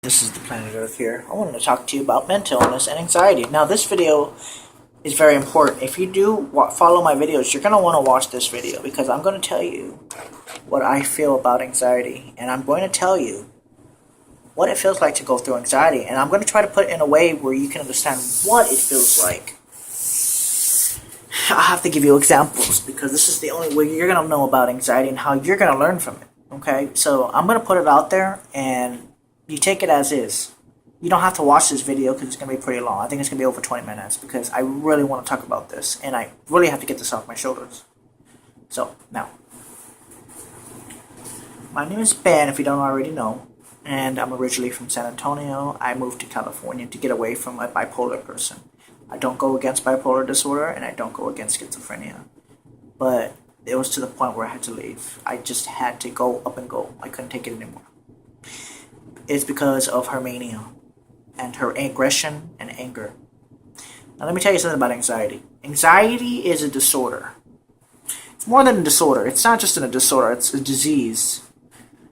This is the Planet Earth here. I wanted to talk to you about mental illness and anxiety. Now, this video is very important. If you do follow my videos, you're going to want to watch this video because I'm going to tell you what I feel about anxiety. And I'm going to tell you what it feels like to go through anxiety. And I'm going to try to put it in a way where you can understand what it feels like. I have to give you examples because this is the only way you're going to know about anxiety and how you're going to learn from it. Okay? So I'm going to put it out there and you take it as is. You don't have to watch this video because it's going to be pretty long. I think it's going to be over 20 minutes because I really want to talk about this. And I really have to get this off my shoulders. So, now. My name is Ben, if you don't already know. And I'm originally from San Antonio. I moved to California to get away from a bipolar person. I don't go against bipolar disorder and I don't go against schizophrenia. But it was to the point where I had to leave. I just had to go up and go. I couldn't take it anymore. It's because of her mania and her aggression and anger. Now let me tell you something about anxiety. Anxiety is a disorder. It's more than a disorder. It's not just a disorder. It's a disease.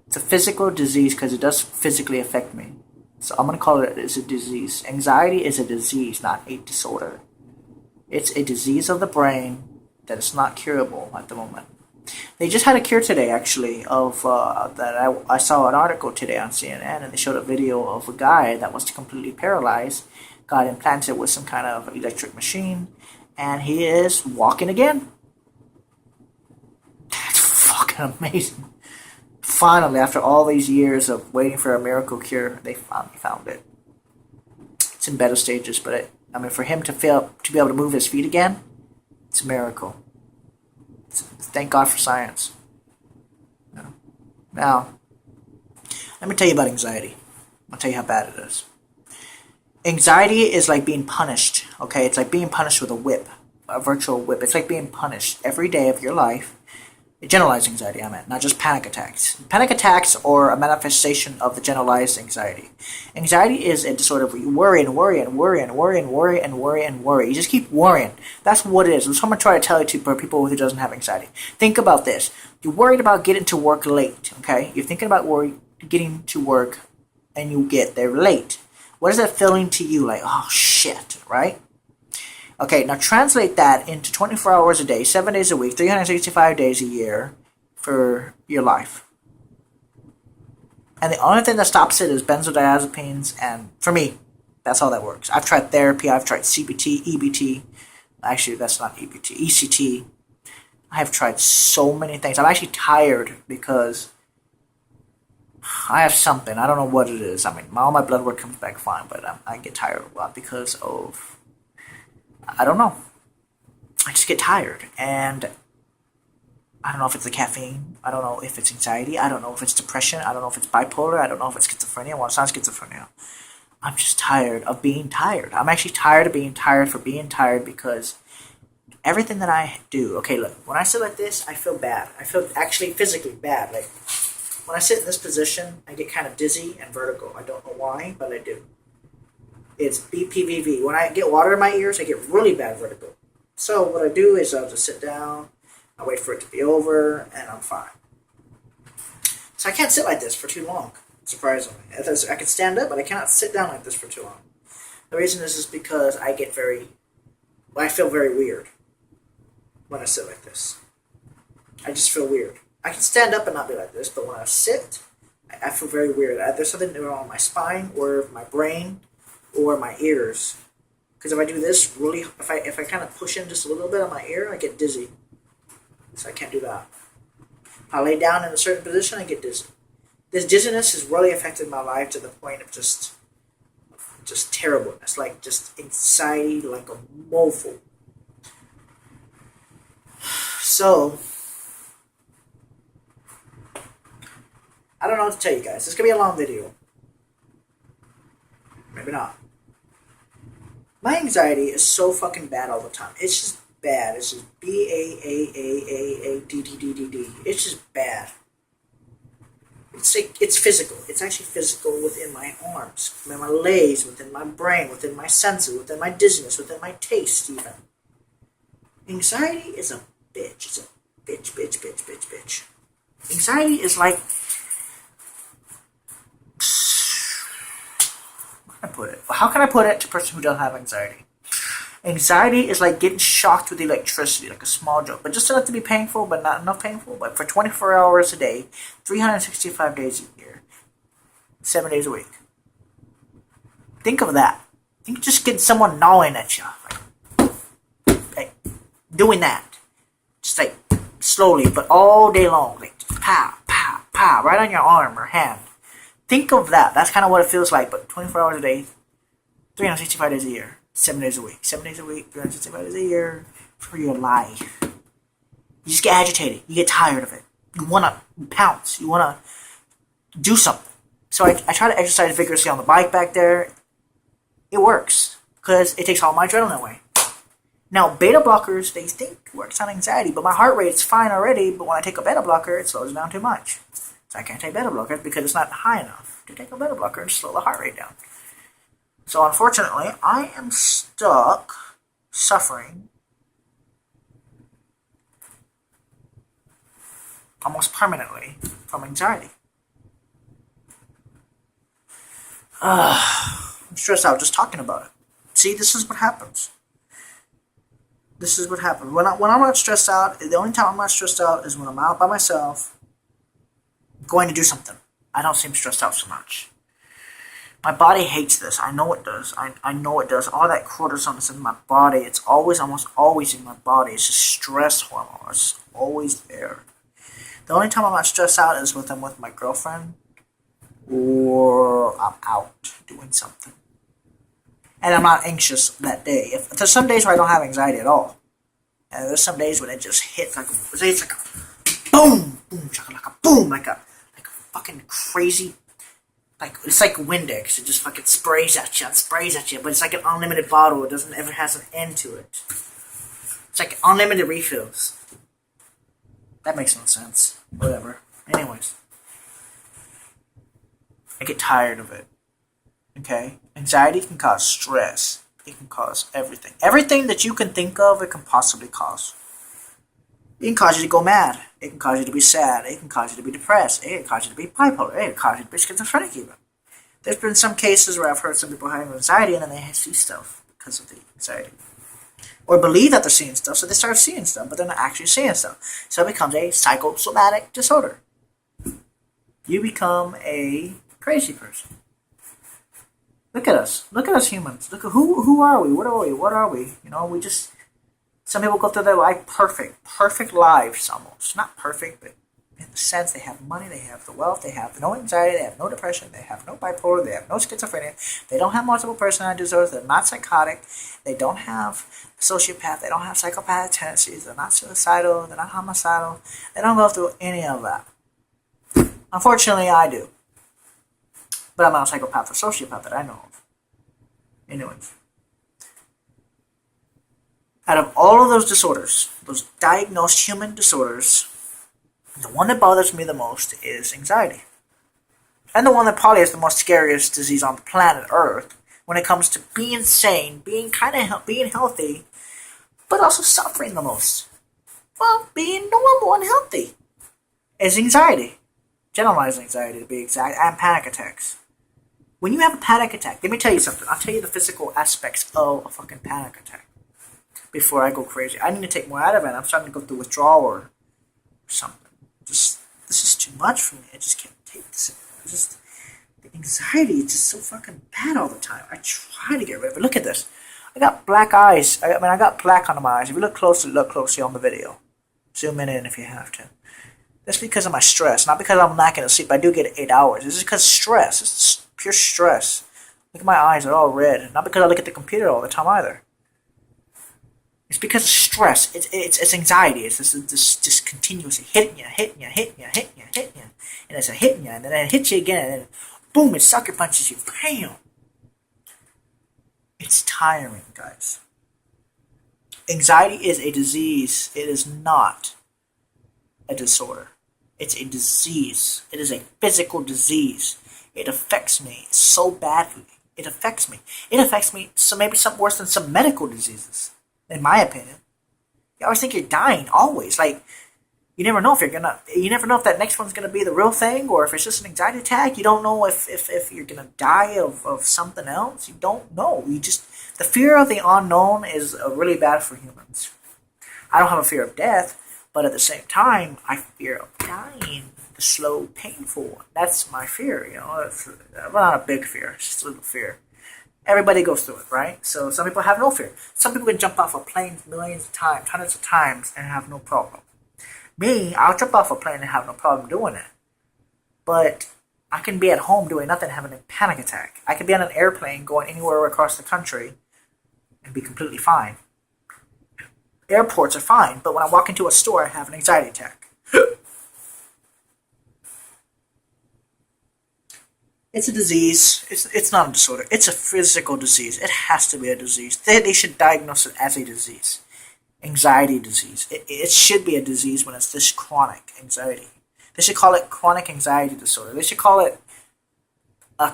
It's a physical disease because it does physically affect me. So I'm going to call it as a disease. Anxiety is a disease, not a disorder. It's a disease of the brain that is not curable at the moment. They just had a cure today, actually, of that I saw an article today on CNN, and they showed a video of a guy that was completely paralyzed, got implanted with some kind of electric machine, and he is walking again. That's fucking amazing. Finally, after all these years of waiting for a miracle cure, they finally found it. It's in better stages, but for him to be able to move his feet again, it's a miracle. Thank God for science. Now, let me tell you about anxiety. I'll tell you how bad it is. Anxiety is like being punished, okay? It's like being punished with a whip, a virtual whip. It's like being punished every day of your life. Generalized anxiety, I meant, not just panic attacks. Panic attacks are a manifestation of the generalized anxiety. Anxiety is a disorder where you worry and worry and worry and worry and worry and worry and worry. You just keep worrying. That's what it is. That's what I'm going to try to tell you to people who doesn't have anxiety. Think about this. You're worried about getting to work late, okay? You're thinking about getting to work and you get there late. What is that feeling to you? Like, oh shit, right? Okay, now translate that into 24 hours a day, 7 days a week, 365 days a year for your life. And the only thing that stops it is benzodiazepines, and for me, that's all that works. I've tried therapy, I've tried CBT, EBT. Actually, that's not EBT, ECT. I have tried so many things. I'm actually tired because I have something. I don't know what it is. All my blood work comes back fine, but I get tired a lot because of... I don't know. I just get tired. And I don't know if it's the caffeine. I don't know if it's anxiety. I don't know if it's depression. I don't know if it's bipolar. I don't know if it's schizophrenia. Well, it's not schizophrenia. I'm just tired of being tired. I'm actually tired of being tired for being tired because everything that I do... Okay, look. When I sit like this, I feel bad. I feel actually physically bad. Like, when I sit in this position, I get kind of dizzy and vertigo. I don't know why, but I do. It's BPVV. When I get water in my ears, I get really bad vertigo. So what I do is I'll just sit down, I wait for it to be over, and I'm fine. So I can't sit like this for too long, surprisingly. I can stand up, but I cannot sit down like this for too long. The reason is because I feel very weird when I sit like this. I just feel weird. I can stand up and not be like this, but when I sit, I feel very weird. There's something wrong with my spine or my brain, or my ears, because if I do this really, if I kind of push in just a little bit on my ear, I get dizzy. So I can't do that. If I lay down in a certain position, I get dizzy. This dizziness has really affected my life to the point of just terribleness, like just anxiety, like a woeful. So I don't know what to tell you guys. This is gonna be a long video. Maybe not. My anxiety is so fucking bad all the time. It's just bad. It's just BAAAAADDDD. It's just bad. It's physical. It's actually physical within my arms, within my legs, within my brain, within my senses, within my dizziness, within my taste even. Anxiety is a bitch. It's a bitch. Anxiety is like I put it? How can I put it to a person who doesn't have anxiety? Anxiety is like getting shocked with electricity, like a small joke, but just enough to be painful, but not enough painful. But for 24 hours a day, 365 days a year, 7 days a week. Think of that. Think just getting someone gnawing at you, like doing that, just like slowly, but all day long, like just pow, pow, pow, right on your arm or hand. Think of that. That's kind of what it feels like, but 24 hours a day, 365 days a year, 7 days a week. 7 days a week, 365 days a year for your life. You just get agitated. You get tired of it. You want to pounce. You want to do something. So I try to exercise vigorously on the bike back there. It works because it takes all my adrenaline away. Now, beta blockers, they think works on anxiety, but my heart rate's fine already, but when I take a beta blocker, it slows it down too much. So I can't take beta blockers because it's not high enough to take a beta blocker and slow the heart rate down. So unfortunately, I am stuck suffering almost permanently from anxiety. I'm stressed out just talking about it. See, this is what happens. This is what happens. When I'm not stressed out, the only time I'm not stressed out is when I'm out by myself going to do something. I don't seem stressed out so much. My body hates this. I know it does. I know it does. All that cortisol is in my body. It's almost always in my body. It's just stress hormone. It's always there. The only time I'm not stressed out is when I'm with my girlfriend or I'm out doing something. And I'm not anxious that day. There's some days where I don't have anxiety at all. And there's some days when it just hits like a boom, boom, like a boom, like a fucking crazy, like it's like Windex. It just fucking sprays at you and sprays at you. But it's like an unlimited bottle. It doesn't ever has an end to it. It's like unlimited refills. That makes no sense. Whatever. Anyways, I get tired of it. Okay? Anxiety can cause stress. It can cause everything. Everything that you can think of, it can possibly cause. It can cause you to go mad. It can cause you to be sad. It can cause you to be depressed. It can cause you to be bipolar. It can cause you to be schizophrenic even. There's been some cases where I've heard some people having anxiety and then they see stuff because of the anxiety. Or believe that they're seeing stuff, so they start seeing stuff, but they're not actually seeing stuff. So it becomes a psychosomatic disorder. You become a crazy person. Look at us. Look at us humans. Look at who are we? What are we? What are we? You know, we just, some people go through their life perfect lives almost. Not perfect, but in the sense they have money, they have the wealth, they have no anxiety, they have no depression, they have no bipolar, they have no schizophrenia, they don't have multiple personality disorders, they're not psychotic, they don't have sociopath, they don't have psychopathic tendencies, they're not suicidal, they're not homicidal, they don't go through any of that. Unfortunately, I do. But I'm not a psychopath or sociopath that I know of. Anyways. Out of all of those disorders, those diagnosed human disorders, the one that bothers me the most is anxiety. And the one that probably is the most scariest disease on the planet Earth when it comes to being sane, being being healthy, but also suffering the most. Well, being normal and healthy is anxiety. Generalized anxiety to be exact, and panic attacks. When you have a panic attack, let me tell you something. I'll tell you the physical aspects of a fucking panic attack before I go crazy. I need to take more out of it. I'm starting to go through withdrawal or something. This is too much for me. I just can't take this. The anxiety is just so fucking bad all the time. I try to get rid of it. Look at this. I got black eyes. I got black under my eyes. If you look closely on the video. Zoom in if you have to. That's because of my stress, not because I'm lacking of sleep. I do get 8 hours. This is because of stress. It's pure stress. Look at my eyes, they're all red. Not because I look at the computer all the time either. It's because of stress. It's anxiety. It's this continuously hitting you. And it's a hitting you, and then it hits you again, and then boom, it sucker punches you. Bam! It's tiring, guys. Anxiety is a disease. It is not a disorder. It's a disease. It is a physical disease. It affects me so badly. It affects me. It affects me so maybe something worse than some medical diseases, in my opinion. You always think you're dying, always. Like, You never know if that next one's gonna be the real thing or if it's just an anxiety attack. You don't know if you're gonna die of something else. You don't know. The fear of the unknown is really bad for humans. I don't have a fear of death, but at the same time, I fear of dying. The slow, painful one. That's my fear, It's not a big fear, it's just a little fear. Everybody goes through it, right? So some people have no fear. Some people can jump off a plane millions of times, hundreds of times, and have no problem. Me, I'll jump off a plane and have no problem doing it. But I can be at home doing nothing, having a panic attack. I can be on an airplane going anywhere across the country and be completely fine. Airports are fine, but when I walk into a store, I have an anxiety attack. It's a disease. It's not a disorder. It's a physical disease. It has to be a disease. They should diagnose it as a disease. Anxiety disease. It should be a disease when it's this chronic anxiety. They should call it chronic anxiety disorder. They should call it a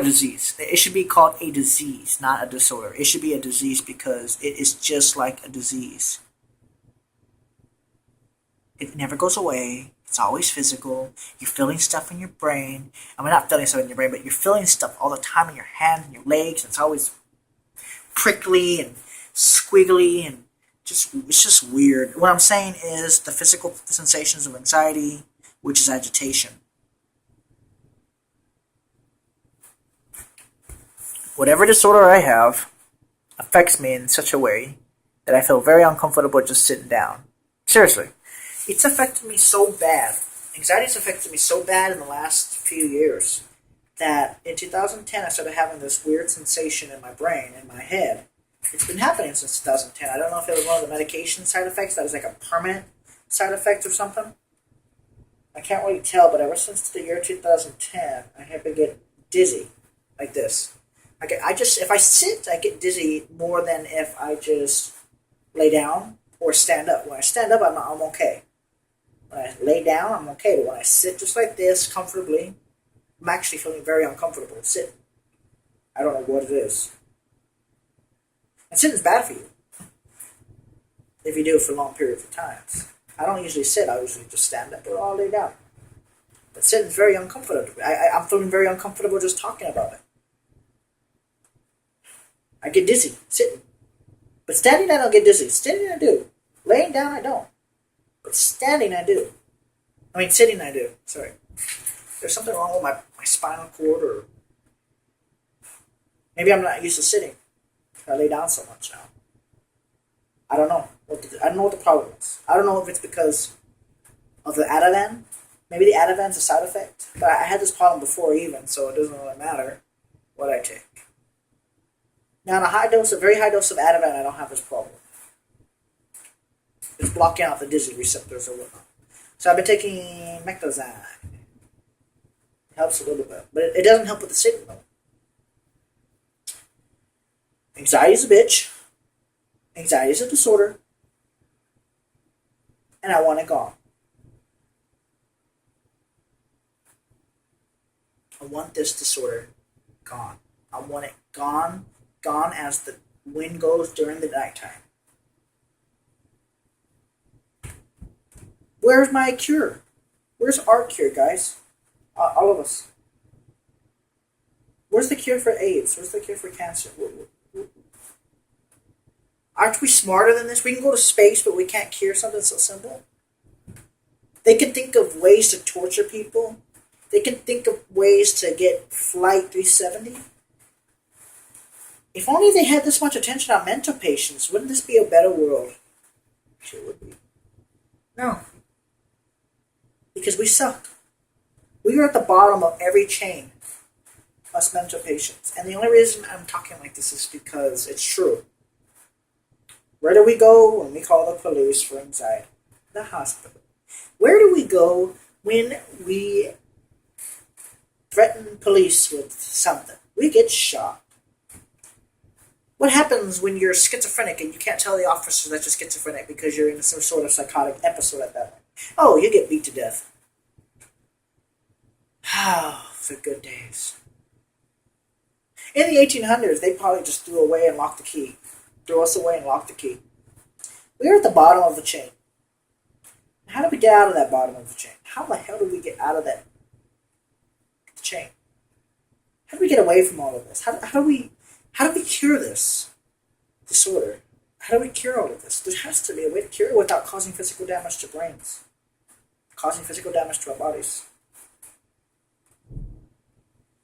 disease. It should be called a disease, not a disorder. It should be a disease because it is just like a disease. It never goes away. It's always physical. You're feeling stuff in your brain. I mean, not feeling stuff in your brain, but you're feeling stuff all the time in your hands and your legs. And it's always prickly and squiggly and it's just weird. What I'm saying is the physical sensations of anxiety, which is agitation. Whatever disorder I have affects me in such a way that I feel very uncomfortable just sitting down. Seriously. It's affected me so bad. Anxiety's affected me so bad in the last few years that in 2010 I started having this weird sensation in my brain, in my head. It's been happening since 2010. I don't know if it was one of the medication side effects that was like a permanent side effect or something. I can't really tell, but ever since the year 2010, I have been getting dizzy like this. If I sit, I get dizzy more than if I just lay down or stand up. When I stand up, I'm okay. When I lay down, I'm okay. But when I sit just like this, comfortably, I'm actually feeling very uncomfortable sitting. I don't know what it is. And sitting's bad for you if you do it for long periods of time. I don't usually sit. I usually just stand up or I'll lay down. But sitting's very uncomfortable. I'm feeling very uncomfortable just talking about it. I get dizzy sitting. But standing, I don't get dizzy. Standing, I do. Laying down, I don't. But standing, I do. I mean, sitting, I do. Sorry. There's something wrong with my spinal cord, or maybe I'm not used to sitting. I lay down so much now. I don't know. I don't know what the problem is. I don't know if it's because of the Ativan. Maybe the Ativan's a side effect. But I had this problem before even, so it doesn't really matter what I take. Now, a very high dose of Ativan, I don't have this problem. It's blocking out the dizzy receptors or whatnot. So I've been taking Mectozine. It helps a little bit, but it doesn't help with the sitting though. Anxiety is a bitch. Anxiety is a disorder. And I want it gone. I want this disorder gone. I want it gone as the wind goes during the nighttime. Where's my cure? Where's our cure, guys? All of us. Where's the cure for AIDS? Where's the cure for cancer? Aren't we smarter than this? We can go to space, but we can't cure something so simple. They can think of ways to torture people. They can think of ways to get Flight 370. If only they had this much attention on mental patients, wouldn't this be a better world? Sure would be. No. Because we suck. We are at the bottom of every chain. Us mental patients. And the only reason I'm talking like this is because it's true. Where do we go when we call the police for anxiety? The hospital. Where do we go when we threaten police with something? We get shot. What happens when you're schizophrenic and you can't tell the officer that you're schizophrenic because you're in some sort of psychotic episode at that point? Oh, you get beat to death. Oh, for good days. In the 1800s, they probably just threw away and locked the key. Threw us away and locked the key. We're at the bottom of the chain. How do we get out of that bottom of the chain? How the hell do we get out of that chain? How do we get away from all of this? How do we cure this disorder? How do we cure all of this? There has to be a way to cure it without causing physical damage to brains, causing physical damage to our bodies.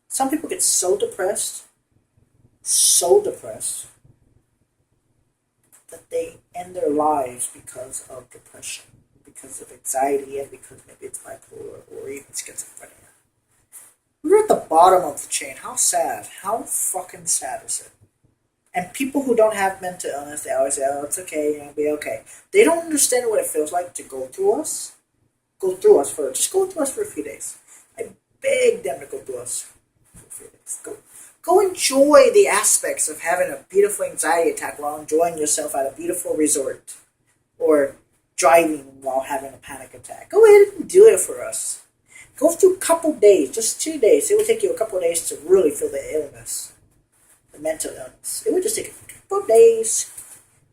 Some people get so depressed, that they end their lives because of depression, because of anxiety, and because maybe it's bipolar or even schizophrenia. We're at the bottom of the chain. How sad. How fucking sad is it? And people who don't have mental illness, they always say, oh, it's okay, you'll be okay. They don't understand what it feels like to go through us. Go through us for a few days. I beg them to go through us for a few days. Go enjoy the aspects of having a beautiful anxiety attack while enjoying yourself at a beautiful resort. Or driving while having a panic attack. Go ahead and do it for us. Go through a couple days, just 2 days. It will take you a couple days to really feel the illness, the mental illness. It would just take a couple days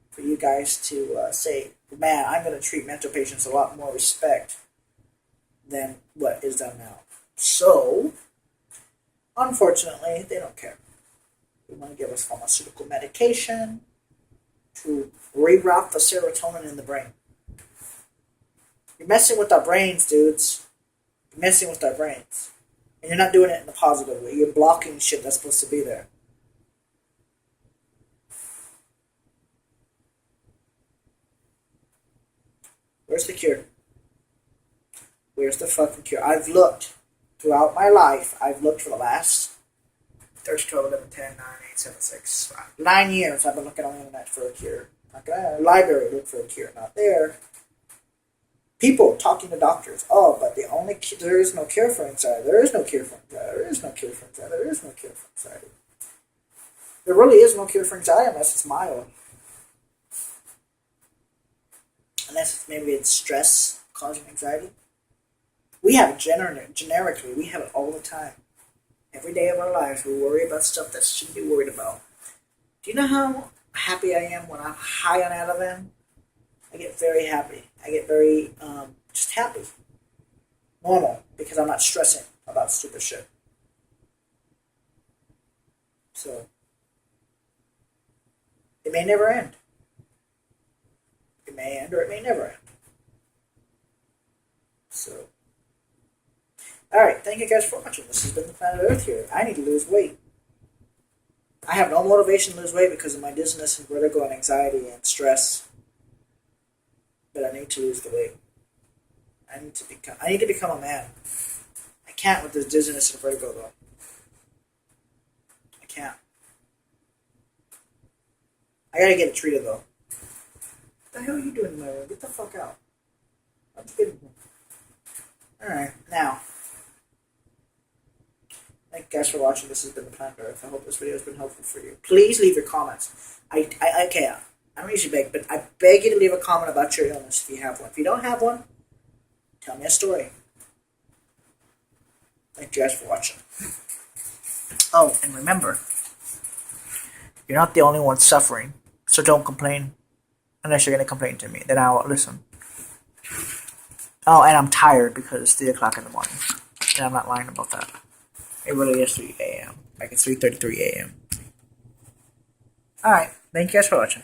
for you guys to say, man, I'm going to treat mental patients a lot more respect than what is done now. So, unfortunately, they don't care. They want to give us pharmaceutical medication to reroute the serotonin in the brain. You're messing with our brains, dudes. You're messing with our brains. And you're not doing it in a positive way. You're blocking shit that's supposed to be there. Where's the cure? Where's the fucking cure? I've looked throughout my life. I've looked for the last 13, 12, 11, 10, 9, 8, 7, 6, 5, 9 years. I've been looking on the internet for a cure. Not gonna library look for a cure. Not there. People talking to doctors. Oh, but there is no cure for anxiety. There is no cure for anxiety. There is no cure for anxiety. There is no cure for anxiety. There really is no cure for anxiety unless it's mild. Unless maybe it's stress causing anxiety. We have it generically. We have it all the time. Every day of our lives, we worry about stuff that shouldn't be worried about. Do you know how happy I am when I'm high on Ativan? I get very happy. I get very, just happy. Normal, because I'm not stressing about stupid shit. So, it may never end. It may end or it may never end. So, alright, thank you guys for watching. This has been the Planet Earth here. I need to lose weight. I have no motivation to lose weight because of my dizziness and vertigo and anxiety and stress. But I need to lose the weight. I need to become a man. I can't with this dizziness and vertigo though. I can't. I gotta get it treated though. What the hell are you doing in my room? Get the fuck out. I'm just kidding. Alright, now. Thank you guys for watching. This has been the Planet Earth. I hope this video has been helpful for you. Please leave your comments. I don't usually beg, but I beg you to leave a comment about your illness if you have one. If you don't have one, tell me a story. Thank you guys for watching. Oh, and remember, you're not the only one suffering, so don't complain. Unless you're going to complain to me, then I'll listen. Oh, and I'm tired because it's 3 o'clock in the morning. And I'm not lying about that. It really is 3 a.m. Like it's 3:33 a.m. Alright, thank you guys for watching.